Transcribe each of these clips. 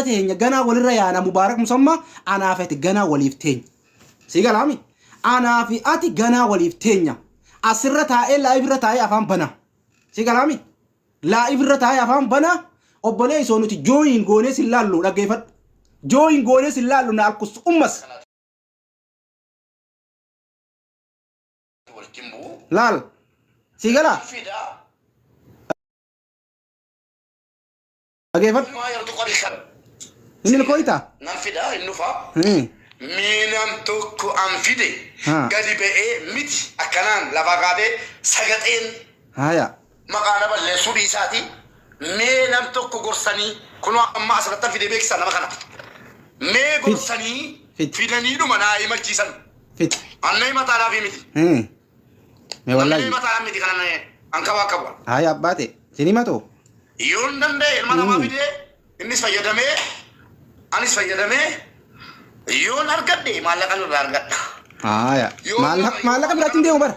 teenya ganaa walirra yaana mubaarak musamma anaa fi ati ganaa waliif teenya si galaami anaa fi ati ganaa waliif teenya asirra taa'ee laayibirra taa'ee afaan bana si galaami laayibirra taa'ee afaan bana obbolee isoo nuti jooyin goonee si laallu dhaggeeffadhu jooyin goonee si laallu na alkus ummas laal si gala dhaggeeffadhu inni koyta nanfida innufa miinam tokko anfide gadi ba'ee miti akkanaan lafa qaatee sagaxeen haya maqaana balleessuu dhiisaati mee nam tokko gorsanii kunoo amma asirratti fide beeksisan nama kana mee gorsanii fidanii dhuma naa himachiisan annee mataadhaa fi miti mee wallahi annee mataadhaa miti kana ankabaa qabu haya abbaate sinimatu yoon danda'e ilma namaa fidee innis fayyadamee anis fayyadamee yoon argadhe maallaqa nurraa argadha haya maallaqa biraatti hin deemu bara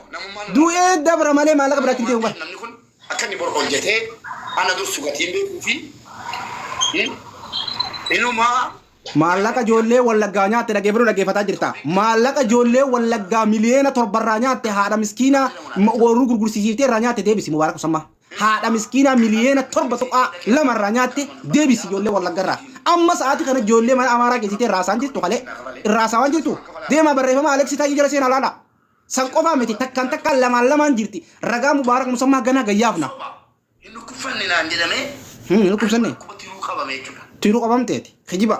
du'ee dabra malee maallaqa biraatti hin deemu bara namni kun akka inni bor hojjetee ana dursu gatiin beekuu fi inumaa maallaqa ijoollee wallaggaa nyaatte dhaggeeffataa jirta maallaqa ijoollee wallaggaa miliyoona 7 nyaatte haadha miskiina warruu gurgursiisiftee irraa nyaatte deebisi mubaarak musamma haadha miskiina miliyoona 7.2 irraa nyaatte deebisi ijoollee wallaggarraa amma sa'aati kana ijoollee mana amaaraa keessatti raasaan jirtu qalee raasawaan jirtu deema barreeffama Aleksi Taayii jala seenaa laala san qofaa miti takkaan lamaan jirti ragaa mubaarak musammaa ganaa gayyaafna inni kuffanni naan jedhamee inni kufsanne tiruu qabame jechuudha tiruu qabamteeti kijiba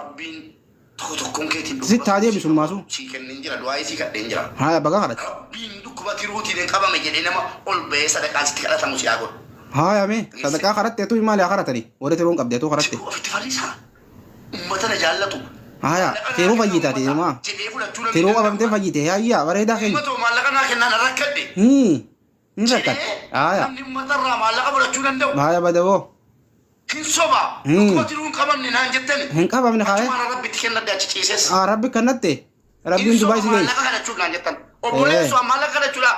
tokko tokkoon keetiin si taatee bisummaasu sii kenneen jira du'aa isii kadheen jira haya baga kadhate biin dhukkuba tiruutiin qabame jedhee nama ol ba'ee sadaqaa sitti kadhatamu si haa godhu haya mee sadaqaa kadhatteetu maali haa kadhatanii warri tiruun qabdeetu kadhatte ofitti farrisaa ummata na jaallatu haya tiruu fayyitaati ilmaa tiruu qabamtee fayyite hayya bareedaa keenya ummata maallaqa naa kennaan rakkadhe ni rakkate haya namni ummatarraa maallaqa fudhachuu danda'u haya badaboo hin soba dhukkuba tiruun qabamne naan jettani hin qabamne haya mana rabbitti kennadde achi ciises rabbi kannatte rabbiin dubaay si geessu maallaqa kadhachuuf naan jettan obboleessu maallaqa kadhachuudha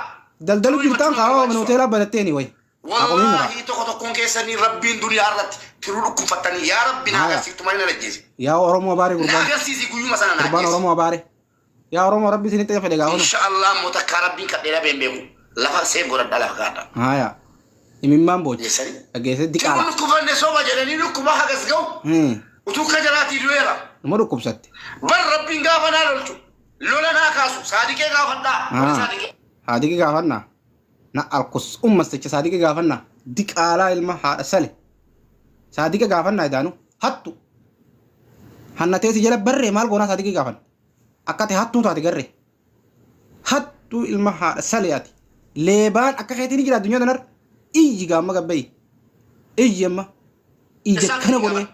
daldalu jirtaan kaawaa mana hoteelaa banatteeni way wallahi tokko tokkoon keessanii rabbiin duniyaa irratti tiruu dhukkufatanii yaa rabbi naa agarsiiftu malee na lajjeesi yaa oromoo baare na gurbaan agarsiisi guyyuma sana naa gurbaan oromoo baare yaa oromoo rabbi isinitti fedhe gaafuna inshallah motakkaa rabbiin kadheedha been beeku lafa seef godhadha lafa gaadha haya imimmaan boochi Yeessani dhageesse diqaala tiruu dhukkufanne soba jedhanii dhukkuba hagas ga'u utuu ka jalaatii du'eera nama dhukkubsatte bar rabbiin gaafa naa lolchu lola naa kaasu saadiqee gaafadhaa saadiqee haadiki gaafannaa na alkus ummas jecha saadiqa gaafannaa diqaalaa ilma haadha sale saadiqa gaafannaa idaanu hattu hannatee si jala barree maal goonaa saadiqa gaafanna akkati hattuu taate garree hattuu ilma haadha sale ati leebaan akka keetiin jira addunyaa tanarra iyyi gaamma gabbayi iyyi amma ija kana godhee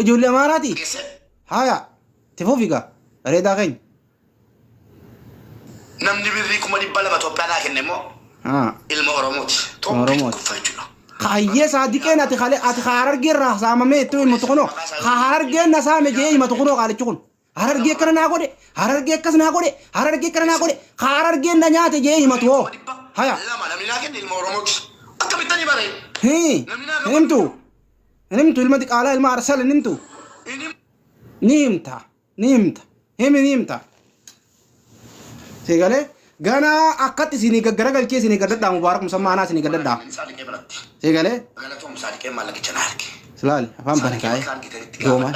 ijoollee amaaraati haya tifuufigaa bareedaa keenya namni birrii 200 Itoophiyaa naa kenne immoo ilma Oromooti. Oromooti. Kayyee saadiqeen ati harargee irraa saamamee itti himatu kunoo harargeen na saame jee himatu kunoo qaalichi kun harargee akkana naa godhe harargee akkas naa godhe harargee akkana naa godhe harargeen na nyaate jee himatu hoo haya. Namni naa kenne ilma Oromooti. Akkamittanii bare? Himtu ilma diqaalaa ilma arsala himtu ni himta Segale gana akkatti isinii gaggara galchee isinii gaddadhaa mubaarak musammaa anaa isinii gaddadhaa. Segale silaali afaan bane kaa'e gooma.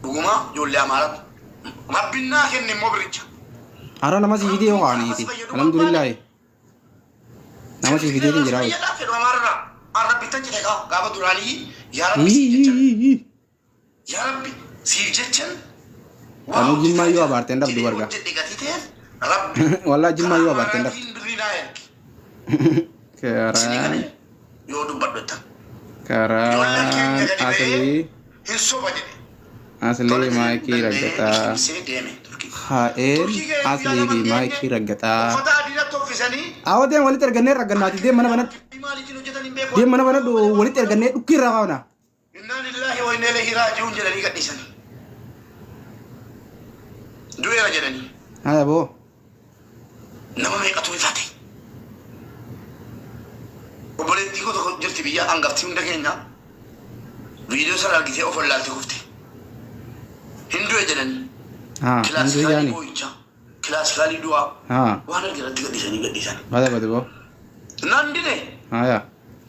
Dhuguma ijoollee amaaraa rabbiin naa kenne immoo biricha. Har'a nama si fidee yoo qaaniiti alhamdulillahi nama si fidee jira. Rabbitan jedhe gaafa duraanii yaa rabbi siif jechan Anu jimma yoo abaarteen dhabdu barga. Wallah jimma yoo abaarteen dhabdu. Karaan yoo dubbadhotan. Karaan asli maikii raggataa. Haa'een asli fi maikii raggataa. Awwateen walitti ergannee raggannaati deem mana banadhu. Deem mana banadhu walitti ergannee dhukkii irraa kaa'una. Inna lillahi wa inna ilaihi raaji'uun jedhanii gadhiisanii. Du'eera jedhanii. Haya boo. Nama meeqatu taate? Obboleettii koo tokko jirti biyya hangaftii hunda keenya. فيديو سر الجزء أوفر لا تكفتي هندو يجنن كلاس يعني كلاس خالي دوا وانا قلت قديساني هذا بدو ناندني يا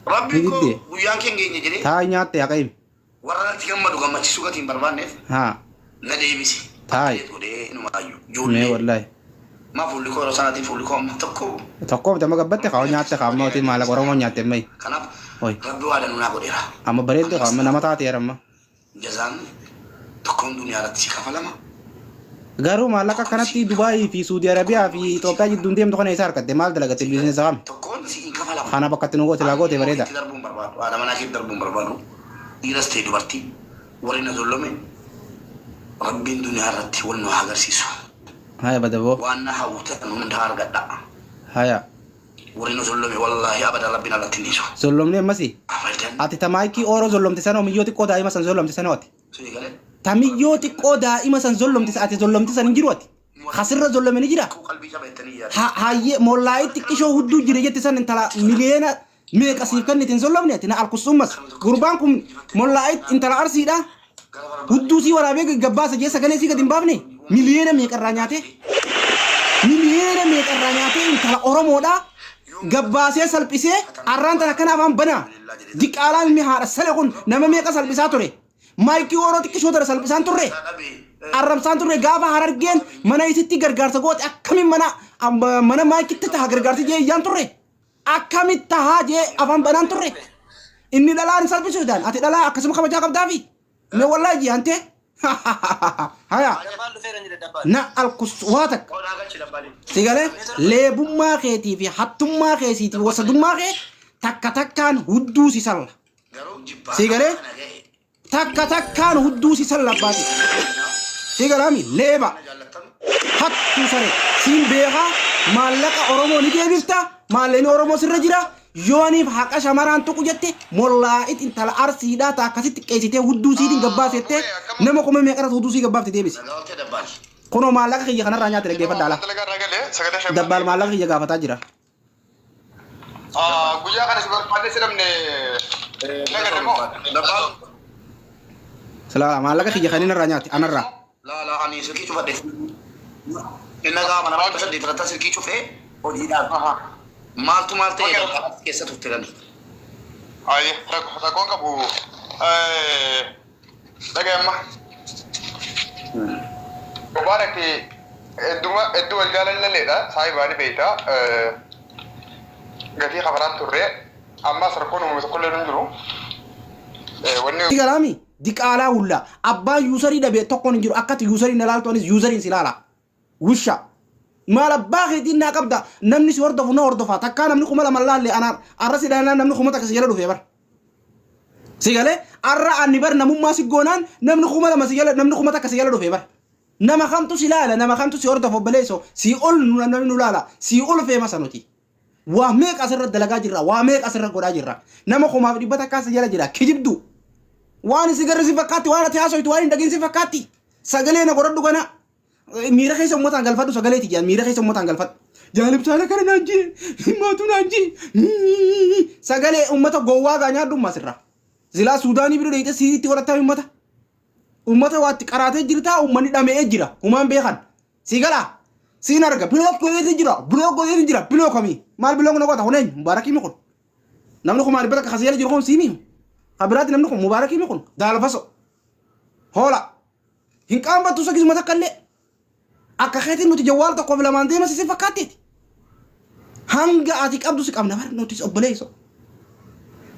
ربي كو ويان كينجي جدي تاي نيات يا قيم ورنا تكمل دوغا ما تسوغا تيم بربان نف ندي بيسي تاي جولي والله ما فولي كو رسانا تي فولي كو تكو تما قبت خاو نيات خام موتي مالا قرمو نيات مي كناب ربي وادا نونا قديرا اما بريد خام نما تاتي رما جزان تكون دنيا راتي كفلما غارو مالك كانتي دبي في سعودي عربيا في توبا جدون ديم تكون يسار كده مال دلقت البيزنس عام تكون سي كفلما خانا بقتنو قلت لاغو تي بريدا دربون برباد وانا مناكيب دربون بربادو يرستي دبرتي ورينا ظلمي ربي الدنيا راتي ولنو حاجر سيسو هيا بدبو وانا حاوتا من دار قدا هيا ورينا ظلمي والله ابدا ربنا لا تنيسو ظلمني مسي اتي تمايكي اورو ظلمتي سنه ميوتي كودا ايما سن ظلمتي سنواتي تميوتي كودا ايما سن ظلمتي اتي ظلمتي سن جيروتي خسر ظلمني جيرا هاي مولاي تكشو هدو جيريتي سن انت مليون ميك اسيف كان نتن ظلمني اتنا القسمس قربانكم مولاي انت الارسي دا هدو سي ورا بيك غباس جي سغلي سي قدم بابني مليون ميك رانياتي انت اورمو دا غباسه سلبيسه ارانتا كنا فام بنا ديقالان مي هار سلكون نما ميك سلبيساتوري مايكي اورو تكشو در سلبيسان توري arab santure gafa harargen mana isitti gargarsa goot akkami mana maayki ta gargarsa je yan turre akkami ta je afan banan turre inni dalaan salbisu dan ati dala akkasuma kabaja qabdafi me wallahi ante haya na alquswatak sigale lebumma kheti fi hattumma khesiti wasadumma khe takkan huddusi sal sigale takkan huddusi sal labati سيغرامي ليبا حتى سري سين بيها مالك أورومو نيجي بيفتا مالين أورومو سرجيرا يوني حق شماران تكو جتة مولا إت إنت الأرسي دا تاكسيت كيسيته هدوسي دين غباسيته نما كومي ميكرا هدوسي غبافتي ديبس كونو مالك خي خنا رانيا تري فدالا دبال مالك خي غافتا جيرا غوجا كان سبر فادي سلامني نغرمو دبال سلام مالك خي خنين رانيا انا را لا أنا سلكي شوف هذا إنك أنا ما بس ديت رتا سلكي شوف إيه ودي دا مالتو مالتي كيسة تفترني أيه ركون كابو دعما مبارك الدول جالنا ليدا صاحب علي بيتا قتي خبرات ترى أما سرقونه مسكول نندرو كلامي ديكالا ولا ابا يوزري دبي تكون جيرو اكات يوزري نلالتونيس يوزري سلالا وشا مالا باغي دينا قبدا نمني سور دفو نور دفا تكا نمني خملا مالا اللي انا ارسي دانا نمني خمتا كسيلا دو فيبر سيغالي ارا اني بر نمو ما سيغونان نمني خملا ما سيغالا نمني خمتا كسيلا دو فيبر نما خمتو سلالا نما خمتو سور دفو بليسو سي اول نولالا سي اول في مسانوتي واميك اسر دلغا جيرا واميك اسر غودا جيرا نما خما دي بتا كاسيلا جيرا كجبدو وان سيجر سيفكاتي وانا تياسويت وان دغين سيفكاتي سغلينا غردو غنا ميرا خيسو متا غلفاتو سغليتي جان ميرا خيسو متا غلفات جانب سالا كان ناجي ماتو ناجي سغلي امتا غوا غانيا دوم مسرا زلا سوداني بيرو ديت سيتي ورتا امتا وات قراتي جيرتا امني دامي جيرا همان بيخان سيغلا سينارغا بلوك كويتي جيرا بلوك كومي مال بلوك نغوتا هونين مباركي مكون نامنو خمار برك خسيال جيركم سيمي خبرات نمنكم مباركي مكون دال فسو هولا هنكام باتو سكيز متا كله اكاخيتي نوتي جوال تا قبل ما اندي ما سي فكاتي هانغا اتيك عبدو سك امنا بر نوتيس اوبليسو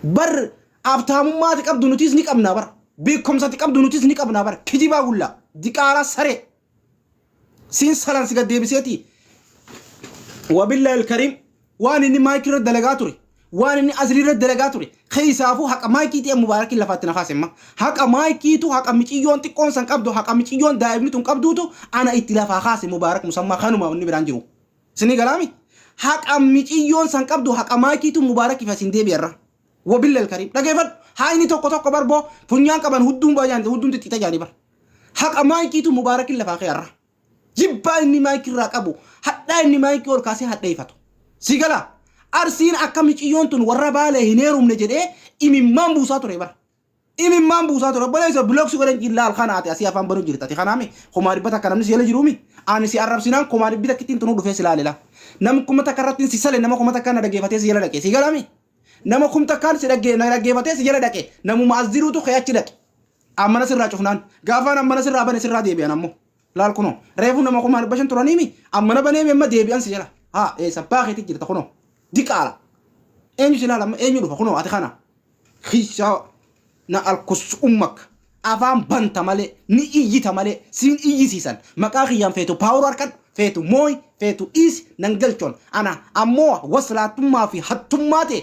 بر ابتام ما تك عبدو نوتيس نيك امنا بر بيكم ساتك عبدو نوتيس نيك امنا بر كجيبا غولا ديكارا سري سين سلان سيغا ديبسيتي وبالله الكريم واني مايكرو دلغاتوري واني ازرير الدلغاتوري خيسافو حق مايكي تي مبارك لفاتنا خاسما حق مايكي تو حق ميچيون تي كون سان قبدو حق ميچيون دايبني تون قبدوتو انا ائتلاف خاص مبارك مسمى خانوما وني برانجرو سني غلامي حق ميچيون سان قبدو حق مايكي تو مبارك فاسين دي بيرا وبالله الكريم دغيفت هايني توكو بربو فنيان كبان هدوم بايان هدوم تي تجاني بر حق مايكي تو مبارك لفا خير جيبا اني مايكي راقبو حتى اني مايكي ور كاسي حتى يفتو سيغلا أرسين أكمل يونتون ورباله هنيرهم نجده إمام بوساتو ريبر إمي ما بوسات ربنا يسوي بلوك سكرين جلال خانات أسيا فان بنو جريت خانامي خماري بتا كلام نسي يلا جرومي أنا سي عرب سنان خماري بتا كتير تنو دفع سلالة لا نم كم تكررتين سيسال نم كم تكرر ندقي فتيس يلا دكي سيجالامي نم كم تكرر سيدقي ندقي فتيس يلا دكي نم معزيرو تو خيات شدك أما نسر راجع فنان غافان أما نسر رابن نسر رادي بيان أمو لال كنو ريفو نم خماري بشن ترانيمي أما نبني مما دي بيان سيجلا ها إيه سباخي تيجي تخنو ديك على إني سلالة إني لو فخنو أتخنا خيشة na alkus ummak afan banta male ni iyita male sin iyisisan makakhiyam fetu power kan fetu moy fetu is nangalchon ana ammo waslatumma fi hattumate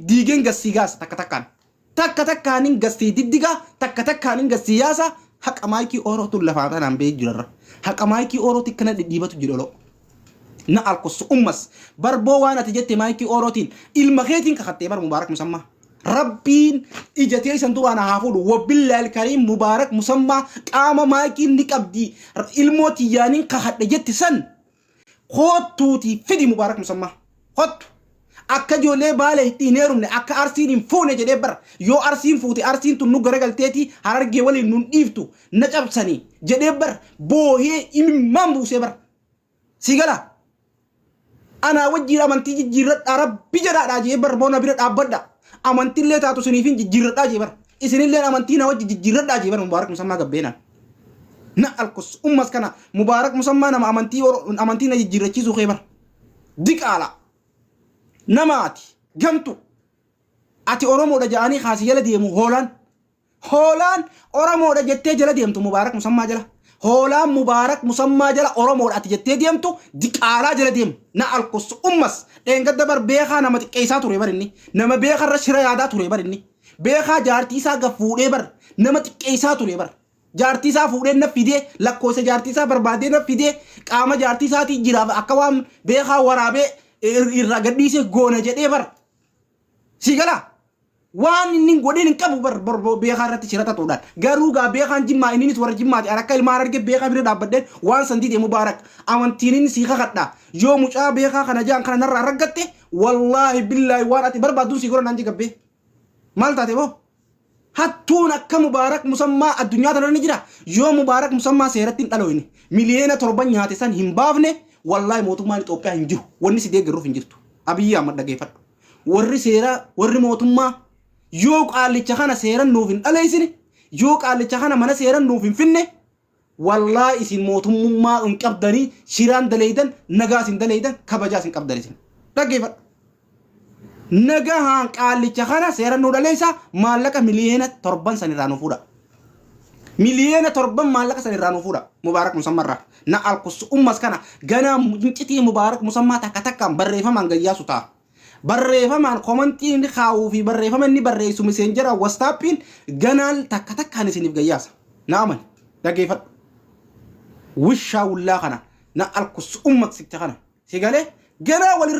digen gasigas takatakanin gasti diddiga takatakanin gasiyasa haqamaiki orotul lafatan ambe jirra haqamaiki oroti kana dibatu jirolo na alkus ummas barbo wana tijette maiki orotin ilmakhetin ka khatte bar mubarak musamma ربين إجتيا سنتو أنا هافود وبالله الكريم مبارك مسمى قام ماكين نكبدي الموت يعني كحد جت سن خطوتي فدي مبارك مسمى خط أكجو لبالة تينيرون أك أرسين فون جدبر يو أرسين فوتي أرسين تنو غرقل تيتي هرجع ولي نون إفتو نجاب سني جدبر بوه إمام بوسبر سيجلا أنا وجيرا من تيجي جيرت عرب بيجرا راجي بربونا بيرت أبدا amantin le taatu sunifin jijjirradha jibar isinillee amantina wajji jijjirradha jibar mubarak musamma gabbeenan na alkus ummas kana mubarak musamma nama amantina jijjirrachiisu khaybar diqala namaati gamtu ati oromo da jaani khasi yala deemu holan oromo da jette jala deemtu mubarak musamma jala holan mubarak musamma jala oromo da ati jette deemtu diqala jala deem na alkus ummas engadda bar beekha nama xiqqeessaa ture barinni nama beekha irra shira yaadaa ture barinni beekha jaartiisaa gafuudhee bar nama xiqqeessaa ture bar jaartiisaa fuudhee na fidee lakkoofsa jaartiisaa barbaadee na fidee qaama jaartiisaatii jiraaf akka waan beekhaa waraabee irra gadhiisee goona jedhee bar sigala waan inni godhin hin qabu bar beekhaa irratti shirata tuudhaan garuu gaa beekhaan jimmaa inninis warra jimmaati akka ilmaan arge beekhaa bira dhaabbadheen waan santii deemu baarak amantiinin sii kakadha yoo mucaa beekhaa kana jaan kana narraa raggatte wallaahi billaahi waan ati barbaadduun sii godhan naan jigabbe maal taate boo hattuun akka mubaarak musammaa addunyaa tana ni jira yoo mubaarak musammaa seeratti hin dhalooyne miliyeena 7 nyaate san hin baafne wallaahi mootummaan Itoophiyaa hin jiru wanni si deeggaruuf hin jirtu Abiyyi Ahmad dhageeffadhu warri seeraa warri mootummaa yoo qaalicha kana seeran nuuf hin dhaleessine yoo qaalicha kana mana seeran nuuf hin finne wallahi isin mootummaa hin qabdanii shiraan daleeydan nagaas hin daleeydan kabajaas hin qabdanisin dhageeffadhu nagahaan qaalicha kana seeran nu dhaleessa maallaqa miliyeena 7 sanirraa nu fuudha miliyeena 7 maallaqa sanirraa nu fuudha mubaarak musammarraa na alkus ummas kana ganaa muncitii mubaarak musammaa takka takkaan barreeffamaan gayyaasu ta'a barreeffamaan komantiin kaa'uu fi barreeffama inni barreessu meseenjera whatsaappiin ganaan takka takkaan isiniif gayyaasa na aman dhageeffadhu wishaa wullaa kana na alkus ummak sikta kana sigalee ganaa walirra